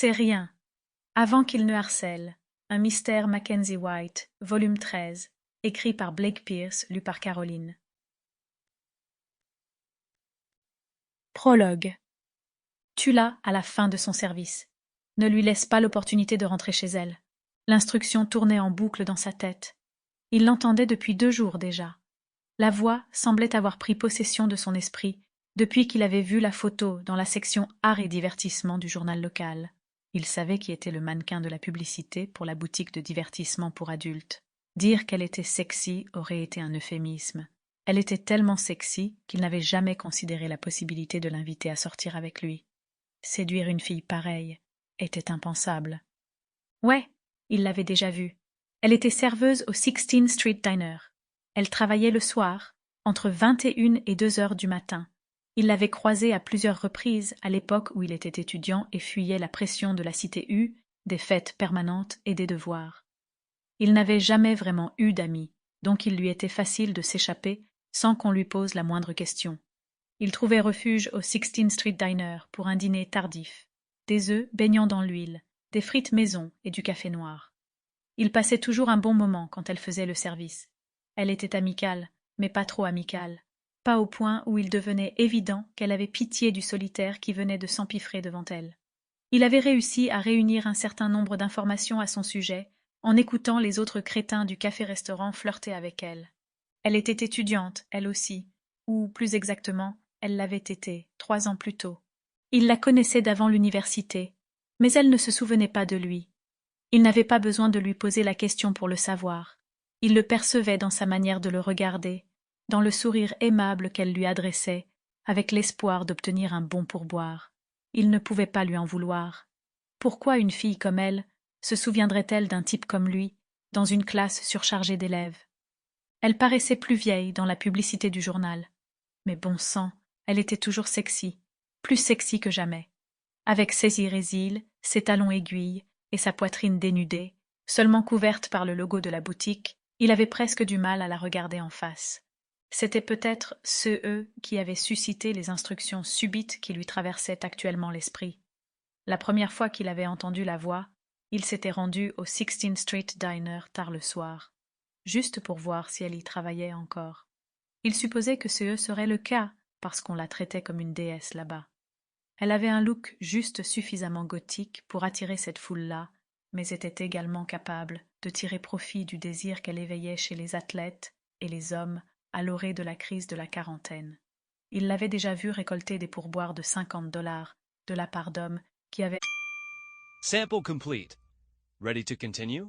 C'est rien. Avant qu'il ne harcèle. Un mystère Mackenzie White, volume 13, écrit par Blake Pierce, lu par Caroline. Prologue. Tue-la à la fin de son service. Ne lui laisse pas l'opportunité de rentrer chez elle. L'instruction tournait en boucle dans sa tête. Il l'entendait depuis 2 jours déjà. La voix semblait avoir pris possession de son esprit depuis qu'il avait vu la photo dans la section Art et divertissement du journal local. Il savait qui était le mannequin de la publicité pour la boutique de divertissement pour adultes. Dire qu'elle était sexy aurait été un euphémisme. Elle était tellement sexy qu'il n'avait jamais considéré la possibilité de l'inviter à sortir avec lui. Séduire une fille pareille était impensable. Ouais, il l'avait déjà vue. Elle était serveuse au 16th Street Diner. Elle travaillait le soir, entre 21 et 2 heures du matin. Il l'avait croisée à plusieurs reprises à l'époque où il était étudiant et fuyait la pression de la cité U, des fêtes permanentes et des devoirs. Il n'avait jamais vraiment eu d'amis, donc il lui était facile de s'échapper sans qu'on lui pose la moindre question. Il trouvait refuge au 16th Street Diner pour un dîner tardif, des œufs baignant dans l'huile, des frites maison et du café noir. Il passait toujours un bon moment quand elle faisait le service. Elle était amicale, mais pas trop amicale, pas au point où il devenait évident qu'elle avait pitié du solitaire qui venait de s'empiffrer devant elle. Il avait réussi à réunir un certain nombre d'informations à son sujet en écoutant les autres crétins du café-restaurant flirter avec elle. Elle était étudiante, elle aussi, ou plus exactement, elle l'avait été 3 ans plus tôt. Il la connaissait d'avant l'université, mais elle ne se souvenait pas de lui. Il n'avait pas besoin de lui poser la question pour le savoir. Il le percevait dans sa manière de le regarder, dans le sourire aimable qu'elle lui adressait, avec l'espoir d'obtenir un bon pourboire. Il ne pouvait pas lui en vouloir. Pourquoi une fille comme elle se souviendrait-elle d'un type comme lui, dans une classe surchargée d'élèves? Elle paraissait plus vieille dans la publicité du journal. Mais bon sang, elle était toujours sexy, plus sexy que jamais. Avec ses irrésiles, ses talons aiguilles et sa poitrine dénudée, seulement couverte par le logo de la boutique, il avait presque du mal à la regarder en face. C'était peut-être eux qui avaient suscité les instructions subites qui lui traversaient actuellement l'esprit. La première fois qu'il avait entendu la voix, il s'était rendu au 16th Street Diner tard le soir, juste pour voir si elle y travaillait encore. Il supposait que ce serait le cas, parce qu'on la traitait comme une déesse là-bas. Elle avait un look juste suffisamment gothique pour attirer cette foule-là, mais était également capable de tirer profit du désir qu'elle éveillait chez les athlètes et les hommes à l'orée de la crise de la quarantaine. Il l'avait déjà vue récolter des pourboires de $50 de la part d'hommes qui avaient... Sample complete. Ready to continue?